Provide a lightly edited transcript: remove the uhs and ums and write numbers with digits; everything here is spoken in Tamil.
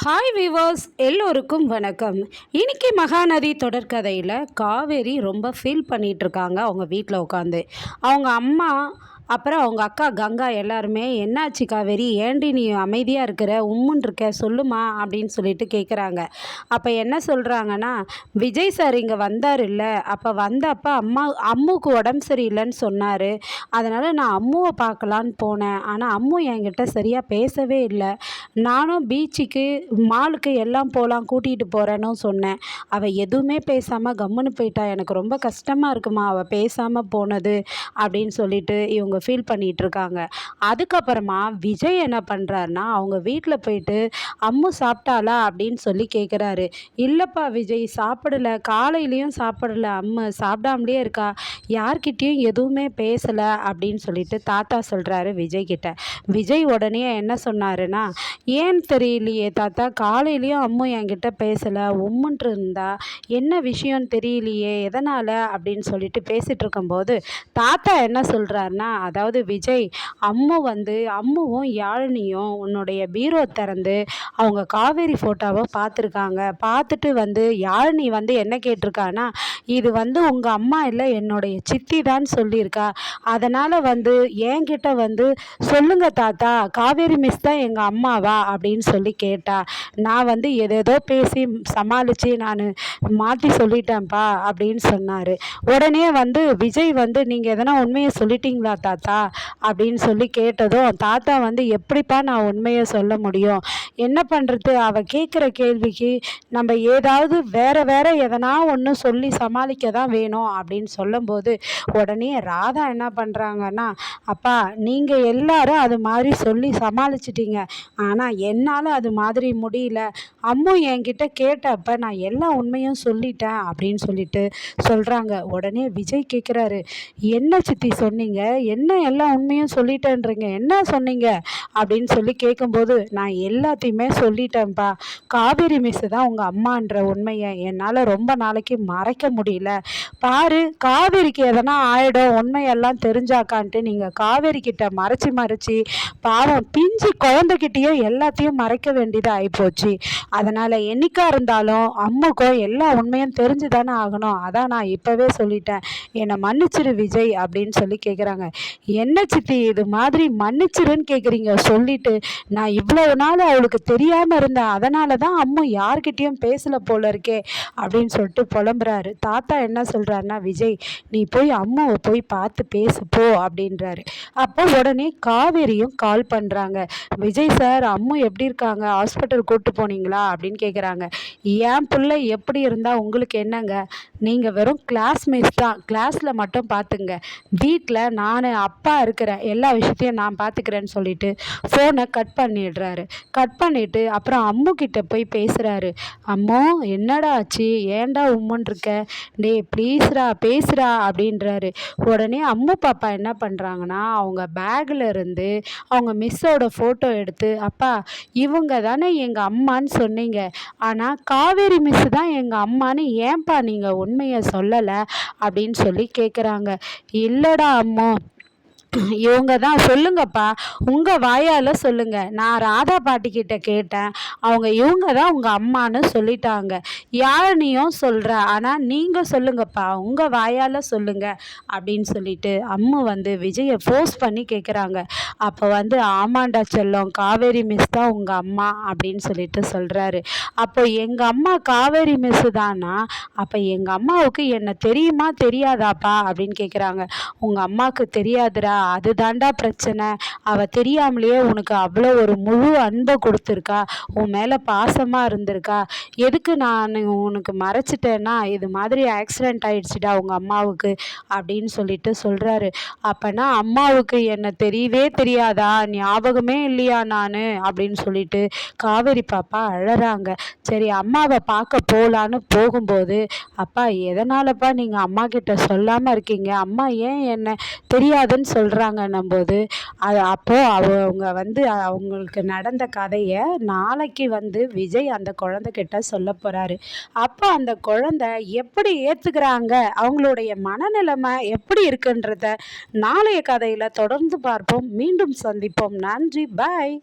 ஹாய் வீவர்ஸ், எல்லோருக்கும் வணக்கம். இன்னைக்கு மகாநதி தொடர்கதையில் காவேரி ரொம்ப ஃபீல் பண்ணிகிட்ருக்காங்க அவங்க வீட்டில் உட்காந்து. அவங்க அம்மா அப்புறம் அவங்க அக்கா கங்கா எல்லாருமே, என்னாச்சு காவேரி, ஏண்டி நீ அமைதியாக இருக்கிற, உம்முன்னு இருக்க, சொல்லுமா அப்படின்னு சொல்லிட்டு கேட்குறாங்க. அப்போ என்ன சொல்கிறாங்கன்னா, விஜய் சார் இங்கே வந்தார் இல்லை, அப்போ வந்தப்போ அம்முக்கு உடம்பு சரியில்லைன்னு சொன்னார். அதனால் நான் அம்முவை பார்க்கலான்னு போனேன். ஆனால் அம்மு என்கிட்ட சரியாக பேசவே இல்லை. நானும் பீச்சுக்கு மாலுக்கு எல்லாம் போகலாம் கூட்டிகிட்டு போகிறேன்னு சொன்னேன். அவள் எதுவுமே பேசாமல் கம்முன்னு போயிட்டா. எனக்கு ரொம்ப கஷ்டமாக இருக்குமா அவள் பேசாமல் போனது அப்படின்னு சொல்லிட்டு இவங்க ஃபீல் பண்ணிகிட்ருக்காங்க. அதுக்கப்புறமா விஜய் என்ன பண்ணுறாருனா, அவங்க வீட்டில் போயிட்டு அம்மு சாப்பிட்டாளா அப்படின்னு சொல்லி கேட்குறாரு. இல்லைப்பா விஜய், சாப்பிடல, காலையிலையும் சாப்பிடல, அம்மு சாப்பிடாமலே இருக்கா, யார்கிட்டேயும் எதுவுமே பேசலை அப்படின்னு சொல்லிட்டு தாத்தா சொல்கிறாரு விஜய் கிட்ட. விஜய் உடனே என்ன சொன்னாருன்னா, ஏன்னு தெரியலையே தாத்தா, காலையிலையும் அம்மு என்கிட்ட பேசலை, உம்முன்ட்டு இருந்தா, என்ன விஷயம்னு தெரியலையே, எதனால் அப்படின்னு சொல்லிட்டு பேசிகிட்டு இருக்கும்போது தாத்தா என்ன சொல்கிறாருன்னா, அதாவது விஜய், அம்முவும் யாழினியும் உன்னுடைய பீரோ திறந்து அவங்க காவேரி ஃபோட்டோவை பார்த்துருக்காங்க. பார்த்துட்டு யாழினி என்ன கேட்டிருக்கான்னா, இது உங்கள் அம்மா இல்லை, என்னுடைய சித்தி தான் சொல்லியிருக்கா. அதனால் என்கிட்ட சொல்லுங்க தாத்தா, காவேரி மிஸ் தான் எங்கள் அம்மாவா அப்படின்னு சொல்லி கேட்டா. நான் ஏதேதோ பேசி சமாளித்து நான் மாற்றி சொல்லிட்டேன்ப்பா அப்படின்னு சொன்னார். உடனே விஜய் நீங்கள் எதனா உண்மையை சொல்லிட்டீங்களா தாத்தா அப்படின்னு சொல்லி கேட்டதும், தாத்தா எப்படிப்பா நான் உண்மையை சொல்ல முடியும், என்ன பண்ணுறது, அவள் கேட்குற கேள்விக்கு நம்ம ஏதாவது வேற எதனா ஒன்று சொல்லி சமாளிக்க தான் வேணும் அப்படின்னு சொல்லும்போது, உடனே ராதா என்ன பண்ணுறாங்கன்னா, அப்பா நீங்கள் எல்லாரும் அது மாதிரி சொல்லி சமாளிச்சிட்டிங்க, ஆனால் என்னால் அது மாதிரி முடியல, அம்மு என்கிட்ட கேட்டப்ப நான் எல்லா உண்மையும் சொல்லிட்டேன் அப்படின்னு சொல்லிட்டு சொல்கிறாங்க. உடனே விஜய் கேட்குறாரு, என்ன சித்தி சொன்னீங்க, என்ன எல்லா உண்மையும் சொல்லிட்டேன்றீங்க, என்ன சொன்னீங்க அப்படின்னு சொல்லி கேட்கும்போது, நான் எல்லாத்தையுமே சொல்லிட்டேன்ப்பா, காவேரி மிஸ் தான் உங்கள் அம்மான்ற உண்மையை என்னால் ரொம்ப நாளைக்கு மறைக்க முடியல. பாரு, காவேரிக்கு எதனா ஆகிடும் உண்மையெல்லாம் தெரிஞ்சாக்கான்ட்டு நீங்கள் காவேரி கிட்ட மறைச்சி பாவம் பிஞ்சு குழந்தைகிட்டையும் எல்லாத்தையும் மறைக்க வேண்டியது ஆகிப்போச்சு. அதனால் என்னைக்கா இருந்தாலும் அம்முக்கும் எல்லா உண்மையும் தெரிஞ்சு தானே ஆகணும், அதான் நான் இப்போவே சொல்லிட்டேன், என்னை மன்னிச்சிரு விஜய் அப்படின்னு சொல்லி கேட்குறாங்க. என்ன சித்தி இது மாதிரி மன்னிச்சிருன்னு கேட்குறீங்க, சொல்லிட்டு நான் இவ்வளவு நாள் அவளுக்கு தெரியாமல் இருந்தேன், அதனால தான் அம்மு யார்கிட்டையும் பேசலை போல இருக்கே அப்படின்னு சொல்லிட்டு புலம்புறாரு. தாத்தா என்ன சொல்கிறாருன்னா, விஜய் நீ போய் அம்முவை போய் பார்த்து பேசு போ அப்படின்றாரு. அப்போ உடனே காவேரியும் கால் பண்ணுறாங்க. விஜய் சார், அம்மு எப்படி இருக்காங்க, ஹாஸ்பிட்டல் கூப்பிட்டு போனீங்களா அப்படின்னு கேட்குறாங்க. என் பிள்ளை எப்படி இருந்தால் உங்களுக்கு என்னங்க, நீங்கள் வெறும் கிளாஸ்மேட்ஸ் தான், கிளாஸில் மட்டும் பார்த்துங்க, வீட்டில் நான் அப்பா இருக்கிறேன், எல்லா விஷயத்தையும் நான் பார்த்துக்கிறேன்னு சொல்லிட்டு ஃபோனை கட் பண்ணிடுறாரு. கட் பண்ணிவிட்டு அப்புறம் அம்மு கிட்ட போய் பேசுகிறாரு. அம்மோ என்னடா ஆச்சு, ஏன்டா உம்முன்னு இருக்க, டே ப்ளீஸ்ரா பேசுகிறா அப்படின்றாரு. உடனே அம்மு பாப்பா என்ன பண்ணுறாங்கன்னா, அவங்க பேக்கில் இருந்து அவங்க மிஸ்ஸோட ஃபோட்டோ எடுத்து, அப்பா இவங்க தானே எங்கள் அம்மான்னு சொன்னீங்க, ஆனால் காவேரி மிஸ் தான் எங்கள் அம்மான்னு ஏன்பா நீங்கள் உண்மையை சொல்லலை அப்படின்னு சொல்லி கேட்குறாங்க. இல்லைடா அம்மோ, இவங்க தான், சொல்லுங்கப்பா உங்கள் வாயால் சொல்லுங்கள், நான் ராதா பாட்டிக்கிட்ட கேட்டேன், அவங்க இவங்க தான் உங்கள் அம்மான்னு சொல்லிட்டாங்க, யாழினியும் சொல்கிற, ஆனால் நீங்கள் சொல்லுங்கப்பா உங்கள் வாயால் சொல்லுங்கள் அப்படின்னு சொல்லிட்டு அம்மு விஜயை ஃபோர்ஸ் பண்ணி கேட்குறாங்க. அப்போ ஆமாண்டா செல்லம், காவேரி மிஸ் தான் உங்கள் அம்மா அப்படின்னு சொல்லிட்டு சொல்கிறாரு. அப்போ எங்கள் அம்மா காவேரி மிஸ்ஸு தானா, அப்போ எங்கள் அம்மாவுக்கு என்ன தெரியுமா தெரியாதாப்பா அப்படின்னு கேட்குறாங்க. உங்கள் அம்மாவுக்கு தெரியாதுடா, அதுதாண்டா பிரச்சனை, அவள் தெரியாமலேயே உனக்கு அவ்வளோ ஒரு முழு அன்பை கொடுத்துருக்கா, உன் மேலே பாசமாக இருந்திருக்கா, எதுக்கு நான் உனக்கு மறைச்சிட்டேன்னா, இது மாதிரி ஆக்சிடெண்ட் ஆயிடுச்சுடா உங்கள் அம்மாவுக்கு அப்படின்னு சொல்லிட்டு சொல்கிறாரு. அப்போனா அம்மாவுக்கு என்னை தெரியவே தெரியாதா, ஞாபகமே இல்லையா நான் அப்படின்னு சொல்லிட்டு காவேரி பாப்பா அழறாங்க. சரி அம்மாவை பார்க்க போகலான்னு போகும்போது, அப்பா எதனாலப்பா நீங்கள் அம்மா கிட்ட சொல்லாமல் இருக்கீங்க, அம்மா ஏன் என்ன தெரியாதுன்னு சொல்கிறாங்கன்னும் போது, அப்போது அவங்க அவங்களுக்கு நடந்த கதையை நாளைக்கு விஜய் அந்த குழந்தைகிட்ட சொல்ல போகிறாரு. அப்போ அந்த குழந்தை எப்படி ஏற்றுக்கிறாங்க, அவங்களுடைய மனநிலைமை எப்படி இருக்குன்றத நாளைய கதையில் தொடர்ந்து பார்ப்போம். மீண்டும் சந்திப்போம். நன்றி, பாய்.